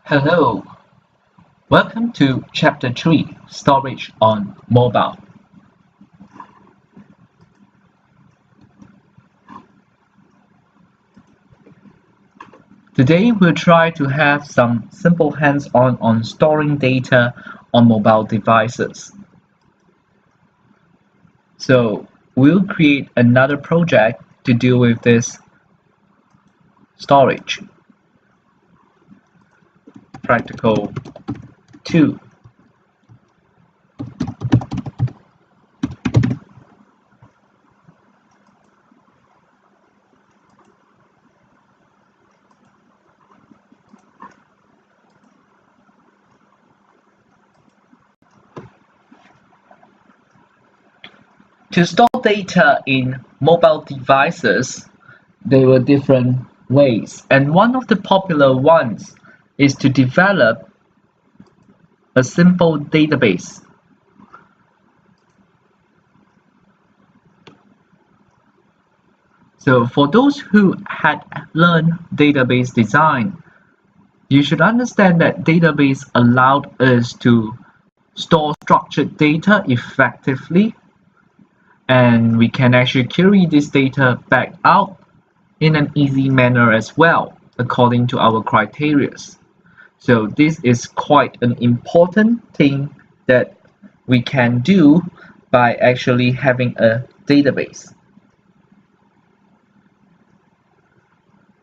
Hello, welcome to Chapter 3 Storage on Mobile. Today we'll try to have some simple hands-on on storing data on mobile devices. So we'll create another project to deal with this storage. Practical 2. To store data in mobile devices, there were different ways, and one of the popular ones is to develop a simple database. So for those who had learned database design, you should understand that database allowed us to store structured data effectively, and we can actually query this data back out in an easy manner as well, according to our criteria. So this is quite an important thing that we can do by actually having a database.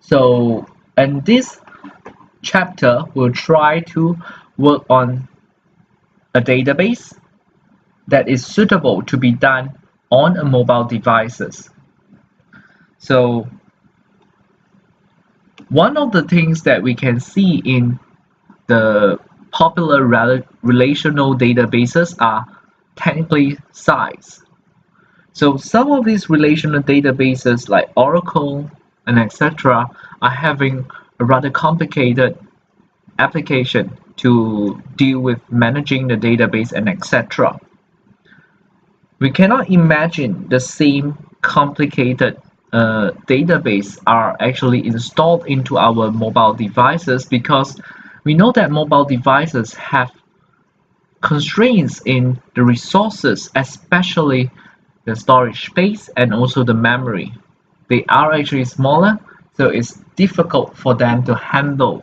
So in this chapter, we'll try to work on a database that is suitable to be done on a mobile devices. So one of the things that we can see in the popular relational databases are technically sized. So some of these relational databases like Oracle and etc. are having a rather complicated application to deal with managing the database and etc. We cannot imagine the same complicated database are actually installed into our mobile devices, because we know that mobile devices have constraints in the resources, especially the storage space and also the memory. They are actually smaller, so it's difficult for them to handle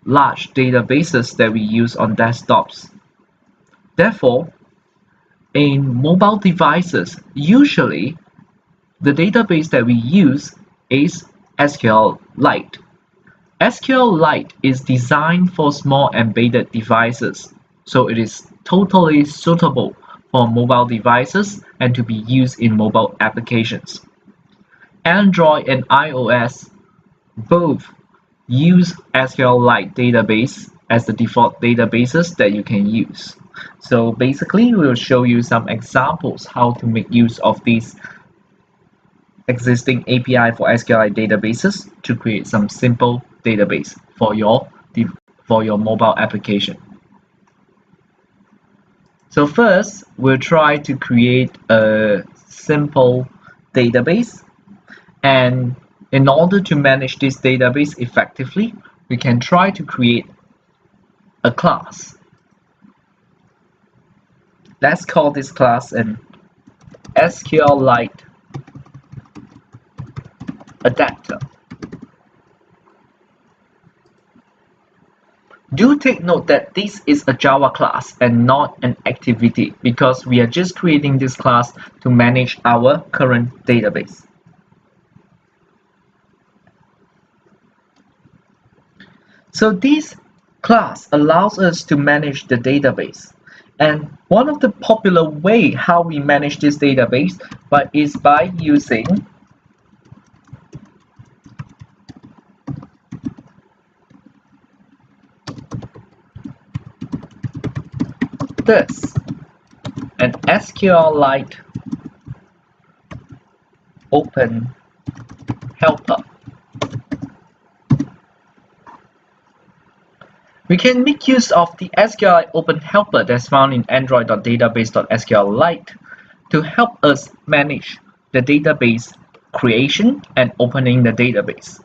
large databases that we use on desktops. Therefore, in mobile devices, usually the database that we use is SQLite. SQLite is designed for small embedded devices, so it is totally suitable for mobile devices and to be used in mobile applications. Android and iOS both use SQLite database as the default databases that you can use. So basically, we'll show you some examples how to make use of these existing API for SQLite databases to create some simple database for your mobile application. So first, we'll try to create a simple database, and in order to manage this database effectively, we can try to create a class. Let's call this class an SQLite adapter. Do take note that this is a Java class and not an activity, because we are just creating this class to manage our current database. So this class allows us to manage the database. And one of the popular way how we manage this database is by using this, an SQLite open helper. We can make use of the SQLite open helper that's found in android.database.sqlite to help us manage the database creation and opening the database.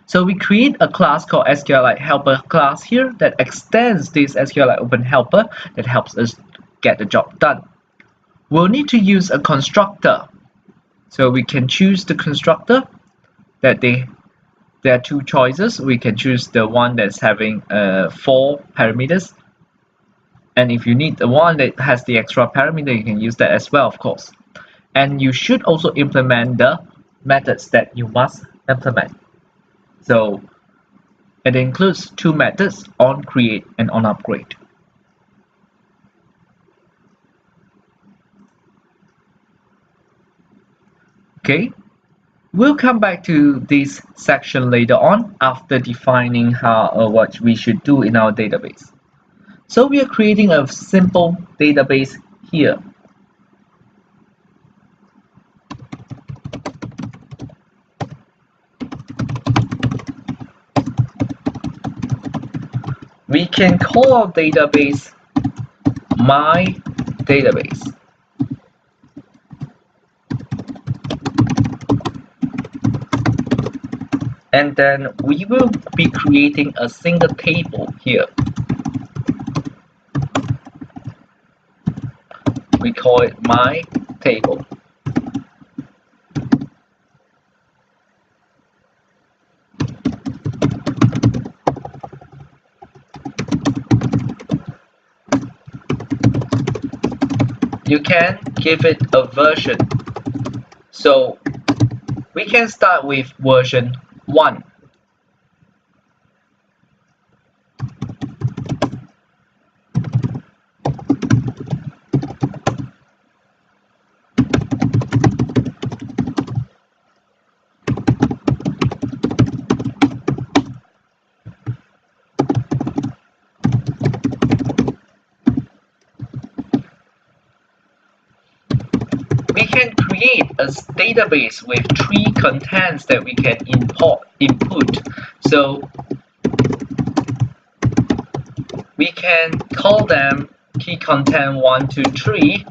So we create a class called SQLite helper class here that extends this SQLite open helper that helps us get the job done. We'll need to use a constructor. So we can choose the constructor that there are two choices. We can choose the one that's having 4 parameters. And if you need the one that has the extra parameter, you can use that as well, of course. And you should also implement the methods that you must implement. So it includes 2 methods, onCreate and onUpgrade. Okay, we'll come back to this section later on after defining what we should do in our database. So we are creating a simple database here. We can call our database my database. And then we will be creating a single table here. We call it my table. You can give it a version. So we can start with version 1. We can create a database with 3 contents that we can input. So we can call them key content 1, 2, 3.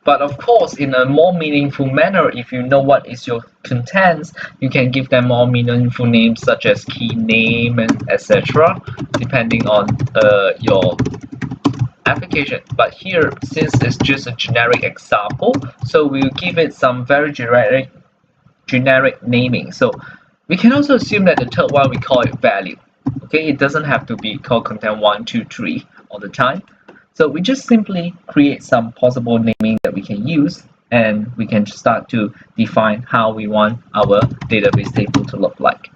But of course, in a more meaningful manner, if you know what is your contents, you can give them more meaningful names such as key name and etc. depending on your application. But here, since it's just a generic example, so we'll give it some very generic naming. So we can also assume that the third one we call it value. Okay, it doesn't have to be called content 1, 2, 3 all the time. So we just simply create some possible naming that we can use, and we can start to define how we want our database table to look like.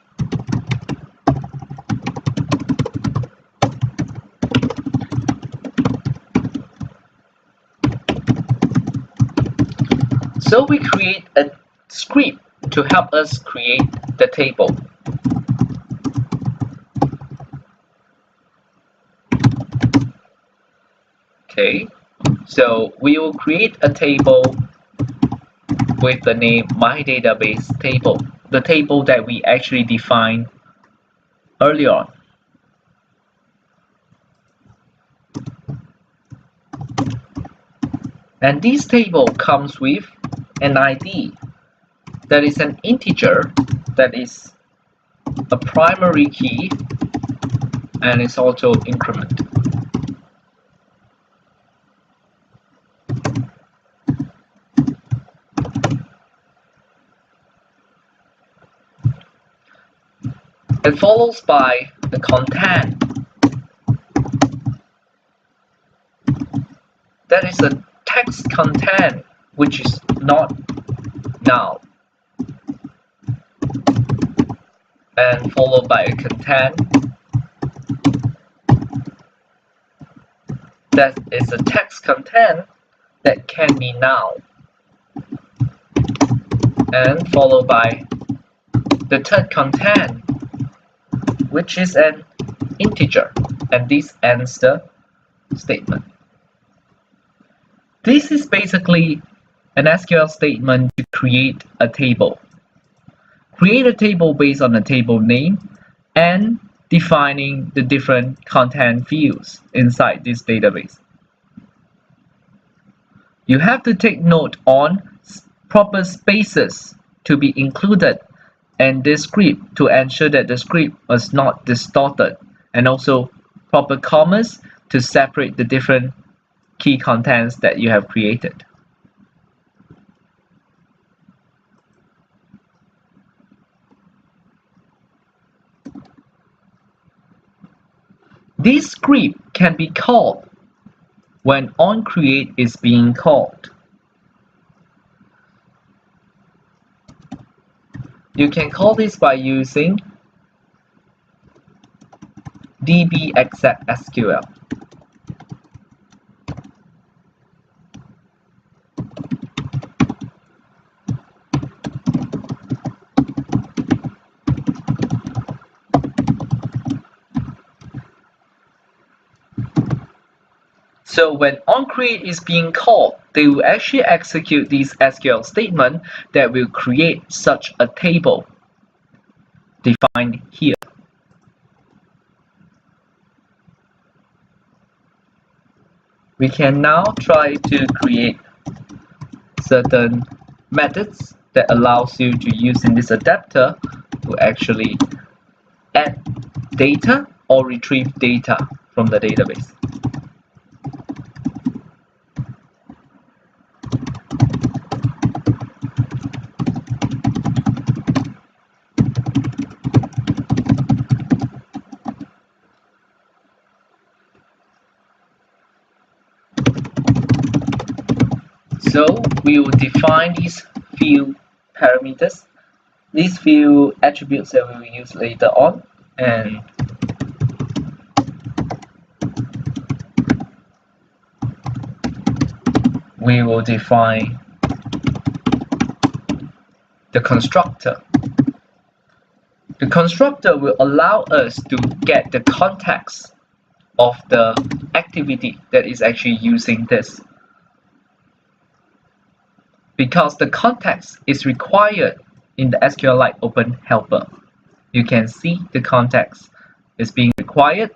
So we create a script to help us create the table. Okay, so we will create a table with the name my database table, the table that we actually defined earlier on. And this table comes with an ID that is an integer that is a primary key, and it's also increment. It follows by the content. That is a text content which is not null. And followed by a content that is a text content that can be null. And followed by the third content, which is an integer, and this ends the statement. This is basically an SQL statement to create a table. Create a table based on the table name and defining the different content fields inside this database. You have to take note on proper spaces to be included in this script to ensure that the script was not distorted, and also proper commas to separate the different key contents that you have created. This script can be called when onCreate is being called. You can call this by using dbExecSQL. So when onCreate is being called, they will actually execute this SQL statement that will create such a table defined here. We can now try to create certain methods that allows you to use in this adapter to actually add data or retrieve data from the database. So we will define these few parameters, these few attributes that we will use later on, and we will define the constructor. The constructor will allow us to get the context of the activity that is actually using this, because the context is required in the SQLite Open Helper. You can see the context is being required,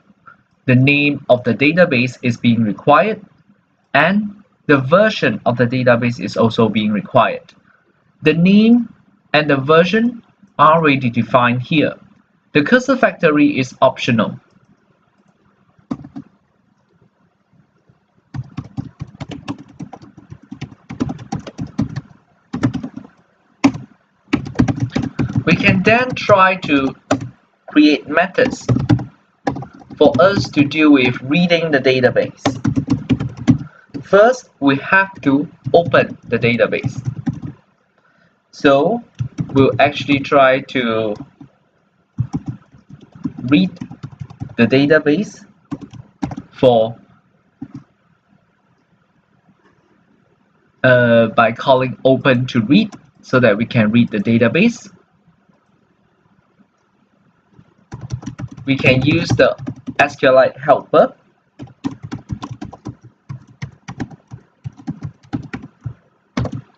the name of the database is being required, and the version of the database is also being required. The name and the version are already defined here. The cursor factory is optional. We can then try to create methods for us to deal with reading the database. First, we have to open the database. So we'll actually try to read the database by calling open to read, so that we can read the database. We can use the SQLite helper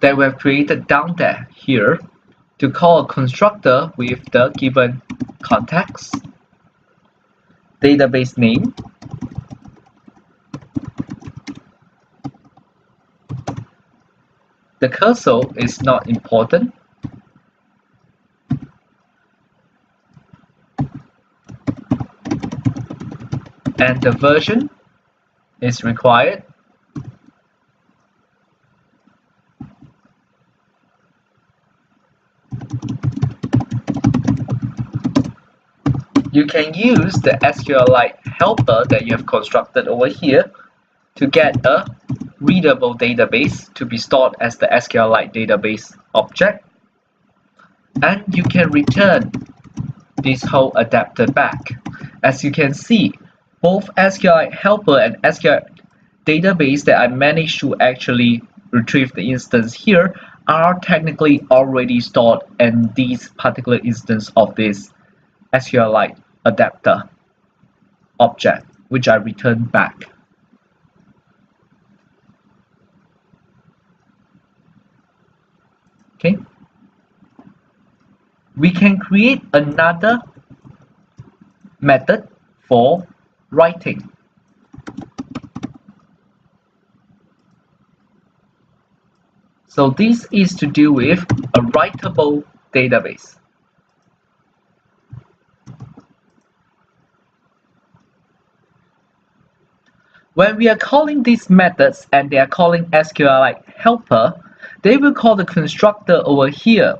that we have created down there here to call a constructor with the given context, database name, the cursor is not important, and the version is required. You can use the SQLite helper that you have constructed over here to get a readable database to be stored as the SQLite database object, and you can return this whole adapter back. As you can see, both SQLite helper and SQLite database that I managed to actually retrieve the instance here are technically already stored in this particular instance of this SQLite adapter object, which I returned back. Okay. We can create another method for writing. So this is to do with a writable database. When we are calling these methods and they are calling SQLite helper, they will call the constructor over here.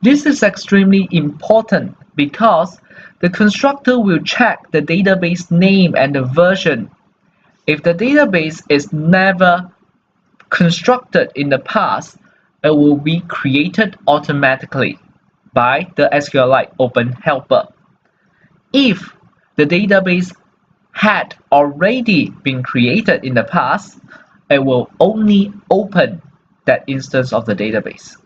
This is extremely important because the constructor will check the database name and the version. If the database is never constructed in the past, it will be created automatically by the SQLite Open Helper. If the database had already been created in the past, it will only open that instance of the database.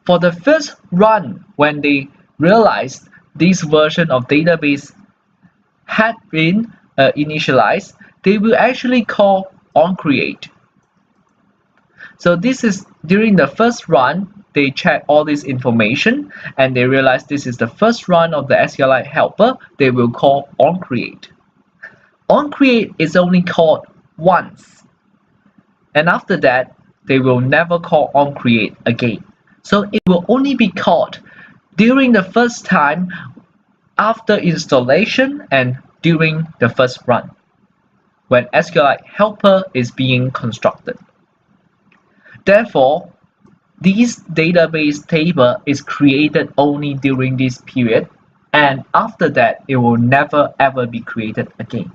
For the first run, when they realized this version of database had been initialized, they will actually call onCreate. So this is during the first run, they check all this information and they realize this is the first run of the SQLite helper, they will call onCreate. OnCreate is only called once, and after that they will never call onCreate again. So it will only be called during the first time after installation and during the first run when SQLite helper is being constructed. Therefore, this database table is created only during this period, and after that it will never ever be created again.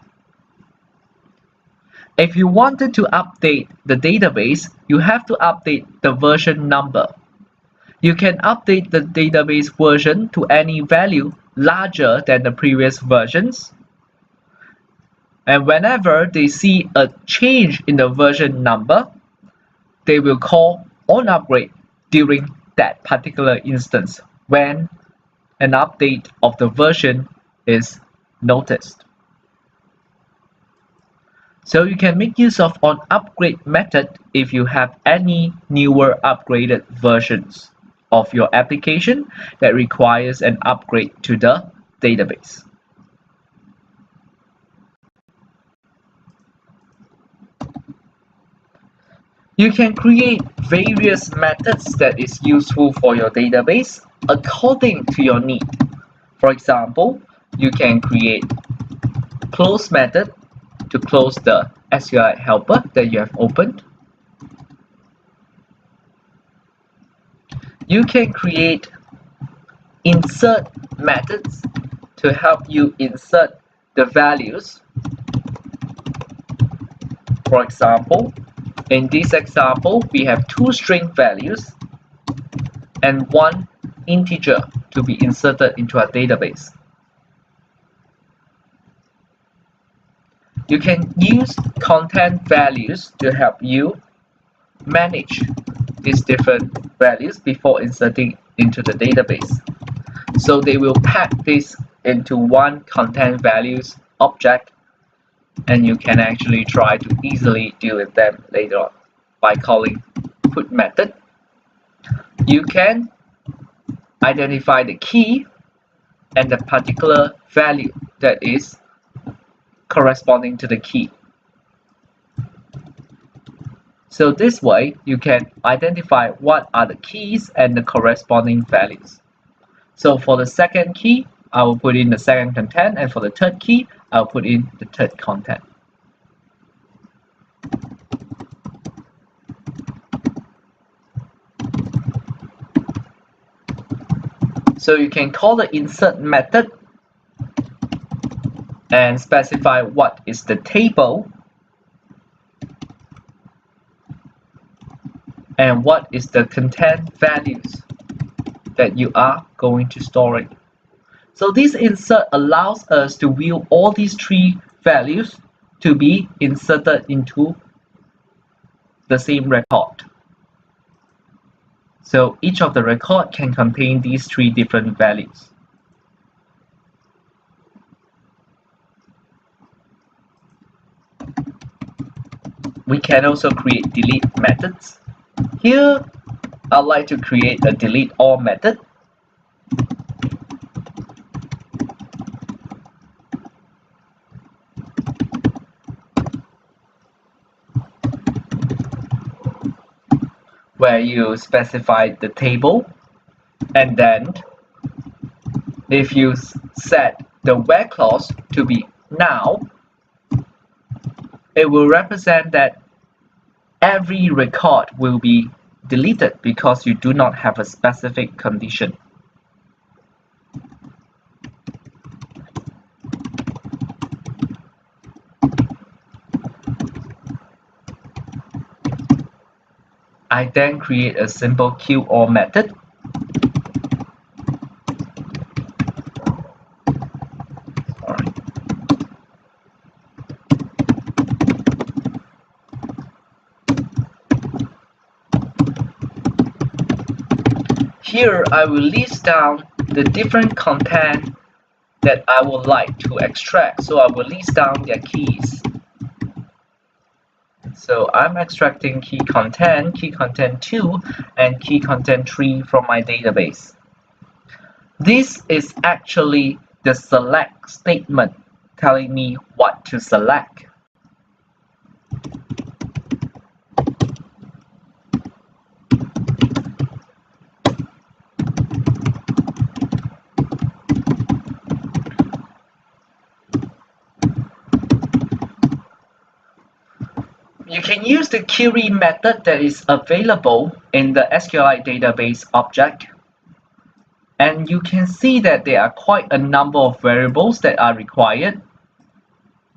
If you wanted to update the database, you have to update the version number. You can update the database version to any value larger than the previous versions. And whenever they see a change in the version number, they will call onUpgrade during that particular instance when an update of the version is noticed. So you can make use of onUpgrade method if you have any newer upgraded versions of your application that requires an upgrade to the database. You can create various methods that is useful for your database according to your need. For example, you can create close method to close the SQLite helper that you have opened. You can create insert methods to help you insert the values. For example, in this example, we have two string values and one integer to be inserted into our database. You can use content values to help you manage these different values before inserting into the database. So they will pack this into one content values object, and you can actually try to easily deal with them later on by calling put method. You can identify the key and the particular value that is corresponding to the key. So this way you can identify what are the keys and the corresponding values. So for the second key, I will put in the second content, and for the third key, I'll put in the third content. So you can call the insert method and specify what is the table and what is the content values that you are going to store it. So this insert allows us to view all these three values to be inserted into the same record. So each of the record can contain these three different values. We can also create delete methods. Here, I'd like to create a delete all method. where you specify the table, and then if you set the where clause to be now, it will represent that every record will be deleted because you do not have a specific condition. I then create a simple QOR method. Here I will list down the different content that I would like to extract. So I will list down their keys. So I'm extracting key content 2, and key content 3 from my database. This is actually the select statement telling me what to select. You can use the query method that is available in the SQLite database object. And you can see that there are quite a number of variables that are required.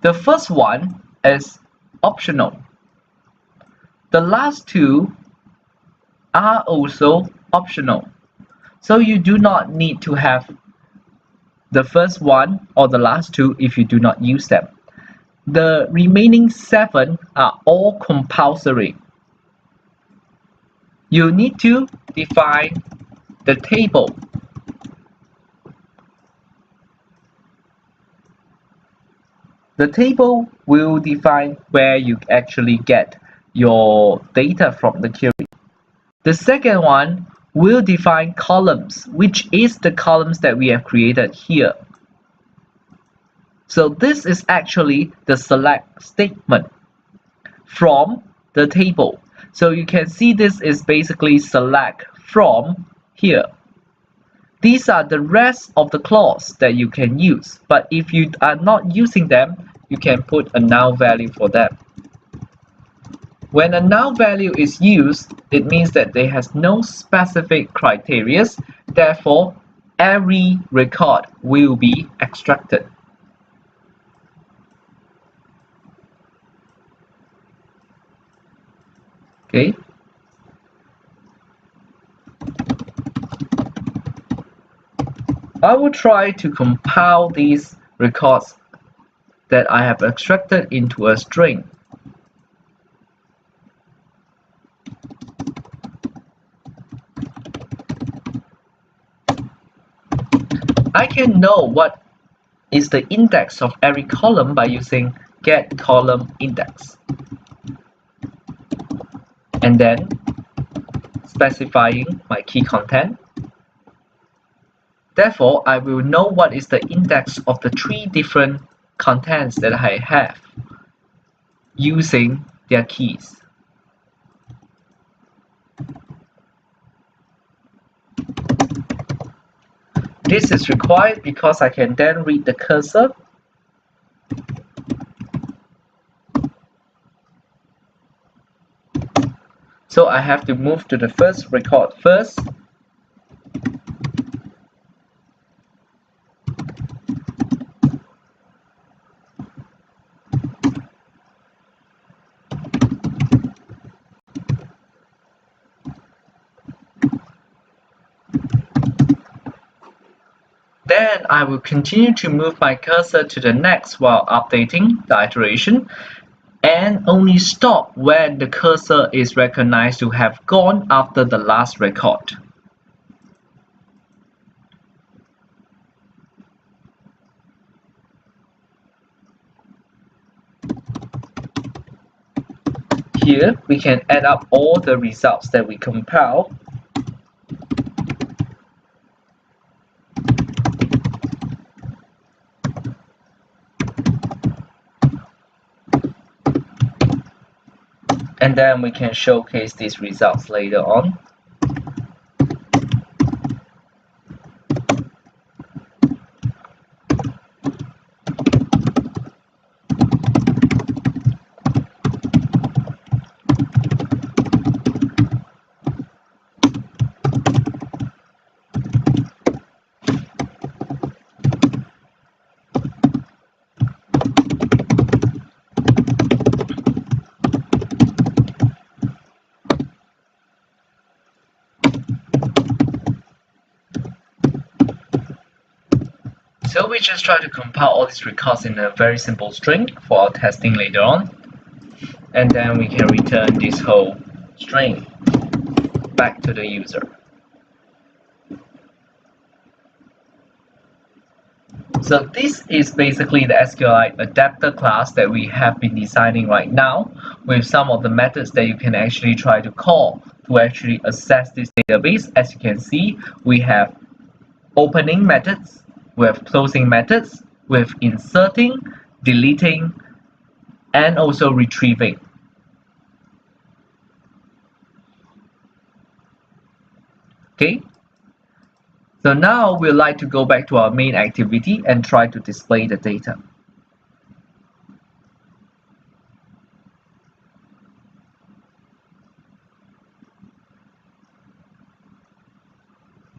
The first one is optional. The last two are also optional. So you do not need to have the first one or the last two if you do not use them. The remaining 7 are all compulsory. You need to define the table. The table will define where you actually get your data from the query. The second one will define columns, which is the columns that we have created here. So this is actually the select statement from the table. So you can see this is basically select from here. These are the rest of the clause that you can use, but if you are not using them, you can put a null value for them. When a null value is used, it means that there has no specific criteria, therefore every record will be extracted. Okay. I will try to compile these records that I have extracted into a string. I can know what is the index of every column by using getColumnIndex, and then specifying my key content. Therefore, I will know what is the index of the 3 different contents that I have using their keys. This is required because I can then read the cursor. So I have to move to the first record first. Then I will continue to move my cursor to the next while updating the iteration, and only stop when the cursor is recognized to have gone after the last record. Here we can add up all the results that we compile. and then we can showcase these results later on. So we just try to compile all these records in a very simple string for our testing later on, and then we can return this whole string back to the user. So this is basically the SQLite adapter class that we have been designing right now, with some of the methods that you can actually try to call to actually access this database. As you can see, we have opening methods, we have closing methods, with inserting, deleting, and also retrieving. Okay, so now we'd like to go back to our main activity and try to display the data.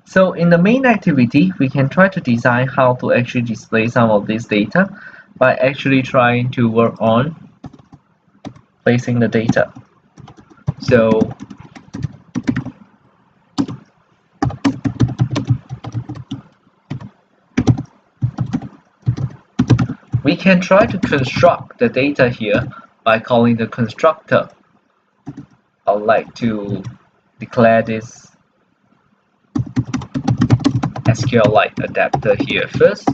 So in the main activity, we can try to design how to actually display some of this data by actually trying to work on placing the data. So we can try to construct the data here by calling the constructor. I'd like to declare this SQLite adapter here first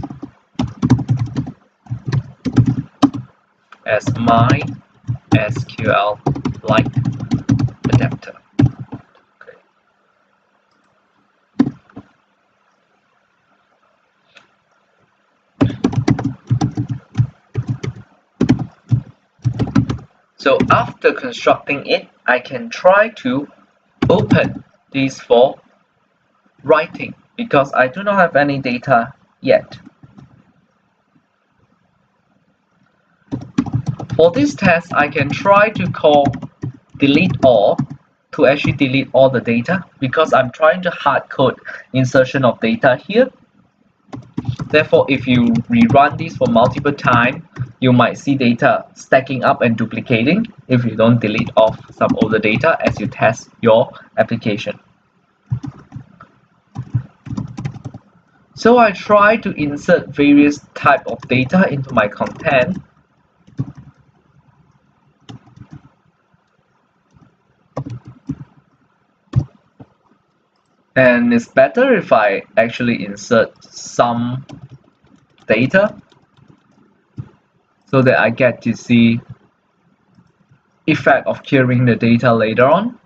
as my SQLite adapter. Okay. So after constructing it, I can try to open these for writing because I do not have any data yet. For this test, I can try to call delete all to actually delete all the data because I'm trying to hard code insertion of data here. Therefore, if you rerun this for multiple times, you might see data stacking up and duplicating if you don't delete off some of the data as you test your application. So I try to insert various type of data into my content. And it's better if I actually insert some data so that I get to see effect of querying the data later on.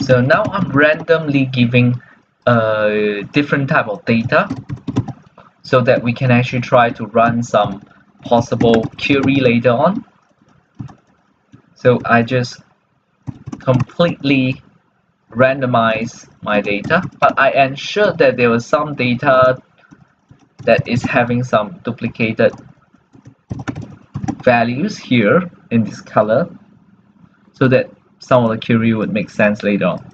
So now I'm randomly giving a different type of data so that we can actually try to run some possible query later on. So I just completely randomize my data, but I ensure that there was some data that is having some duplicated values here in this color so that some of the query would make sense later on.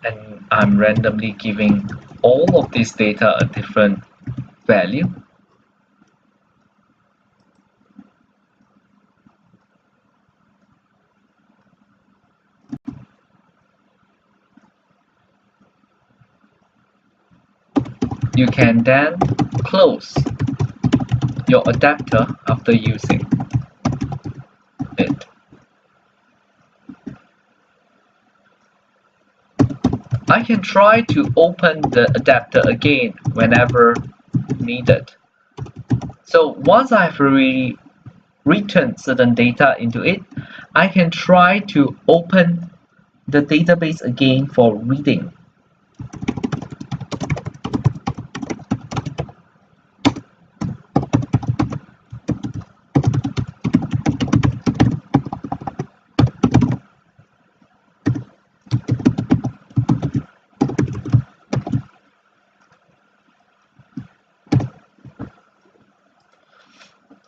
And I'm randomly giving all of this data a different value. You can then close your adapter after using it. I can try to open the adapter again whenever needed. So once I've already written certain data into it, I can try to open the database again for reading.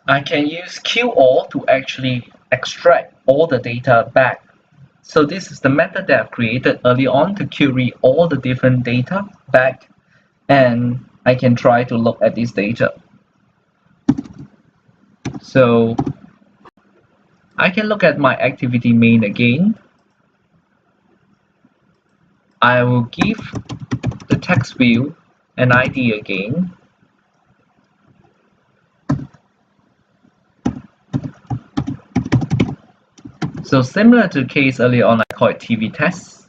I can use QAll to actually extract all the data back. So this is the method that I've created early on to query all the different data back, and I can try to look at this data. So I can look at my activity main again. I will give the text view an ID again. So similar to the case earlier on, I call it TV test.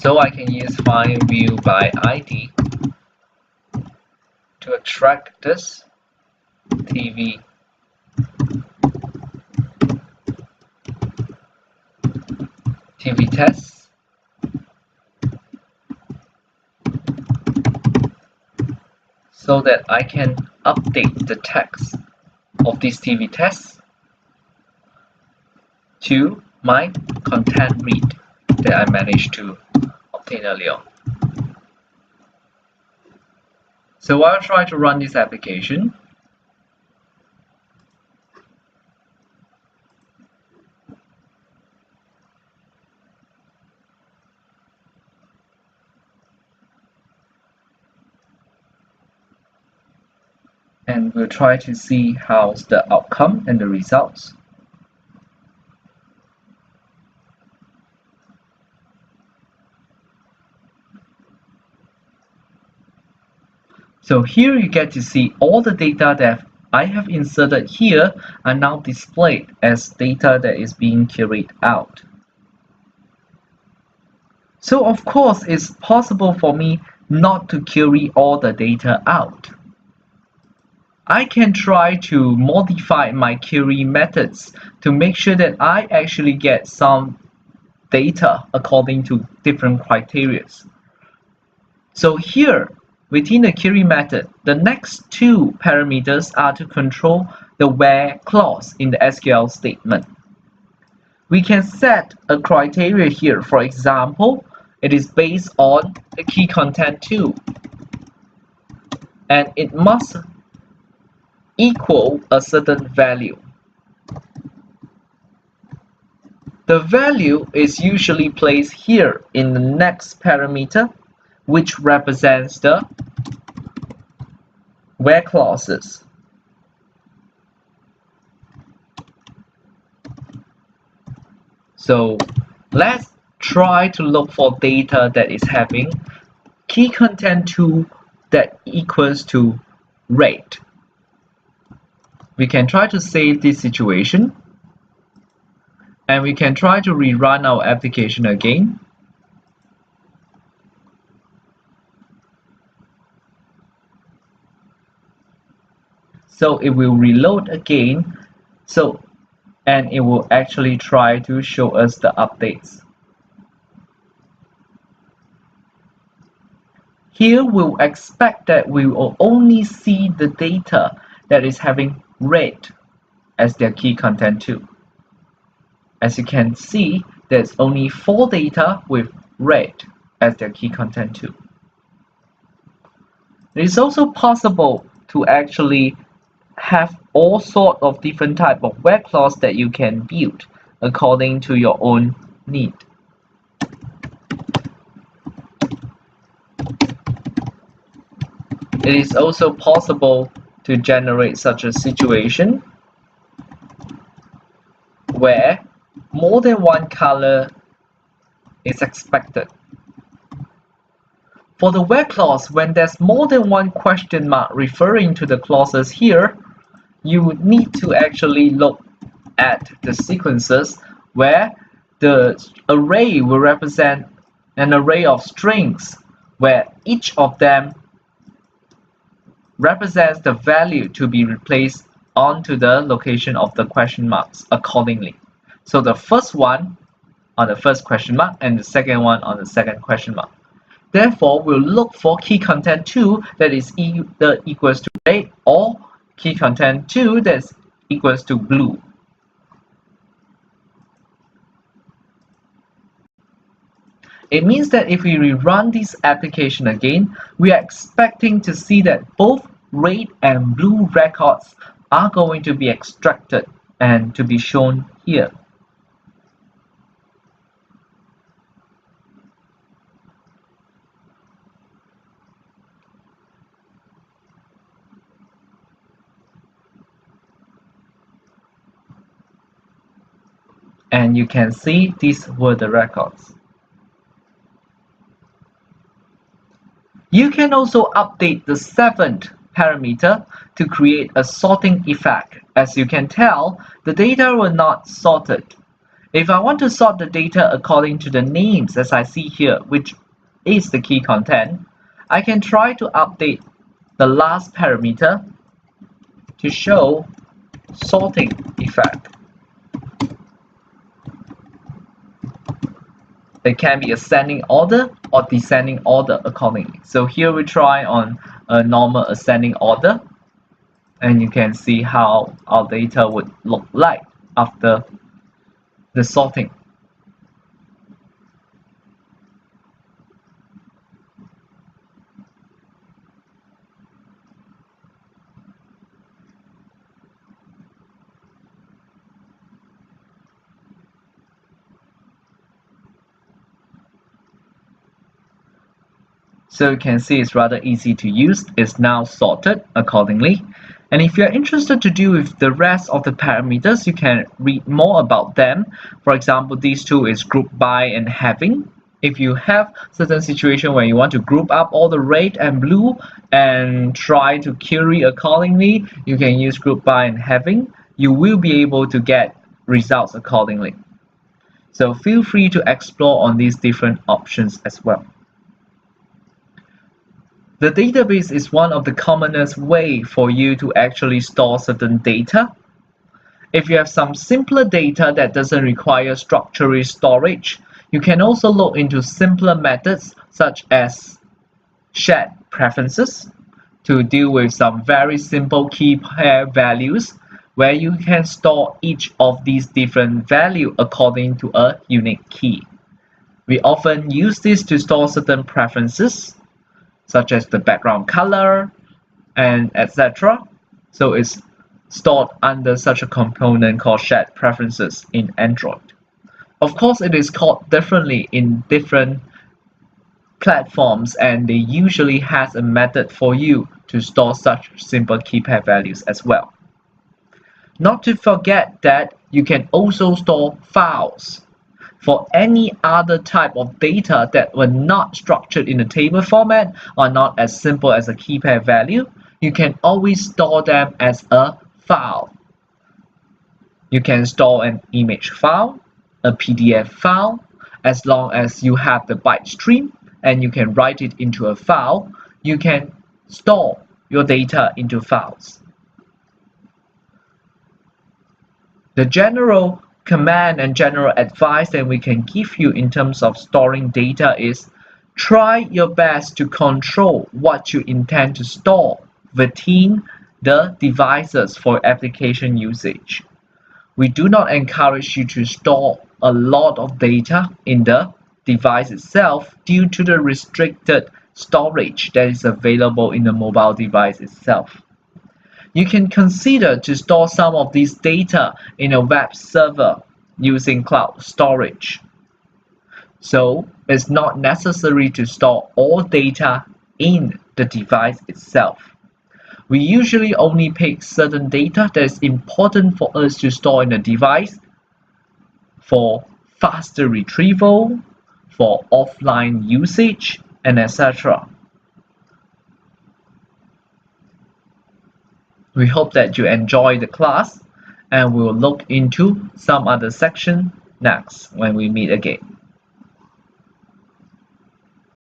So I can use find view by ID to extract this TV test. So that I can update the text of this TV test to my content read that I managed to obtain earlier on. So I'll try to run this application. And we'll try to see how's the outcome and the results. So here you get to see all the data that I have inserted here are now displayed as data that is being queried out. So of course it's possible for me not to query all the data out. I can try to modify my query methods to make sure that I actually get some data according to different criteria. So here, within the query method, the next two parameters are to control the where clause in the SQL statement. We can set a criteria here. For example, it is based on the key content 2, and it must equal a certain value. The value is usually placed here in the next parameter, which represents the where clauses. So let's try to look for data that is having key content 2 that equals to rate. We can try to save this situation, and we can try to rerun our application again. So it will reload again, and it will actually try to show us the updates. Here we'll expect that we will only see the data that is having red as their key content 2. As you can see, there's only 4 data with red as their key content 2. It is also possible to actually have all sorts of different type of where clause that you can build according to your own need. It is also possible to generate such a situation where more than one color is expected. For the where clause, when there's more than one question mark referring to the clauses here, you would need to actually look at the sequences where the array will represent an array of strings where each of them represents the value to be replaced onto the location of the question marks accordingly. So the first one on the first question mark and the second one on the second question mark. Therefore, we'll look for key content 2 that is either equals to red or key content 2 that's equals to blue. It means that if we rerun this application again, we are expecting to see that both red and blue records are going to be extracted and to be shown here. And you can see these were the records. You can also update the seventh parameter to create a sorting effect. As you can tell, the data were not sorted. If I want to sort the data according to the names as I see here, which is the key content, I can try to update the last parameter to show sorting effect. It can be ascending order or descending order accordingly. So here we try on a normal ascending order, and you can see how our data would look like after the sorting. So you can see it's rather easy to use. It's now sorted accordingly. And if you're interested to do with the rest of the parameters, you can read more about them. For example, these two is group by and having. If you have certain situation where you want to group up all the red and blue and try to query accordingly, you can use group by and having. You will be able to get results accordingly. So feel free to explore on these different options as well. The database is one of the commonest way for you to actually store certain data. If you have some simpler data that doesn't require structured storage, you can also look into simpler methods such as shared preferences to deal with some very simple key pair values where you can store each of these different values according to a unique key. We often use this to store certain preferences such as the background color and etc. So it's stored under such a component called shared preferences in Android. Of course, it is called differently in different platforms, and they usually has a method for you to store such simple key pair values as well. Not to forget that you can also store files. For any other type of data that were not structured in a table format or not as simple as a key pair value, you can always store them as a file. You can store an image file, a PDF file, as long as you have the byte stream and you can write it into a file, you can store your data into files. The general command and general advice that we can give you in terms of storing data is try your best to control what you intend to store within the devices for application usage. We do not encourage you to store a lot of data in the device itself due to the restricted storage that is available in the mobile device itself. You can consider to store some of these data in a web server using cloud storage. So it's not necessary to store all data in the device itself. We usually only pick certain data that is important for us to store in a device for faster retrieval, for offline usage, and etc. We hope that you enjoy the class, and we'll look into some other section next when we meet again.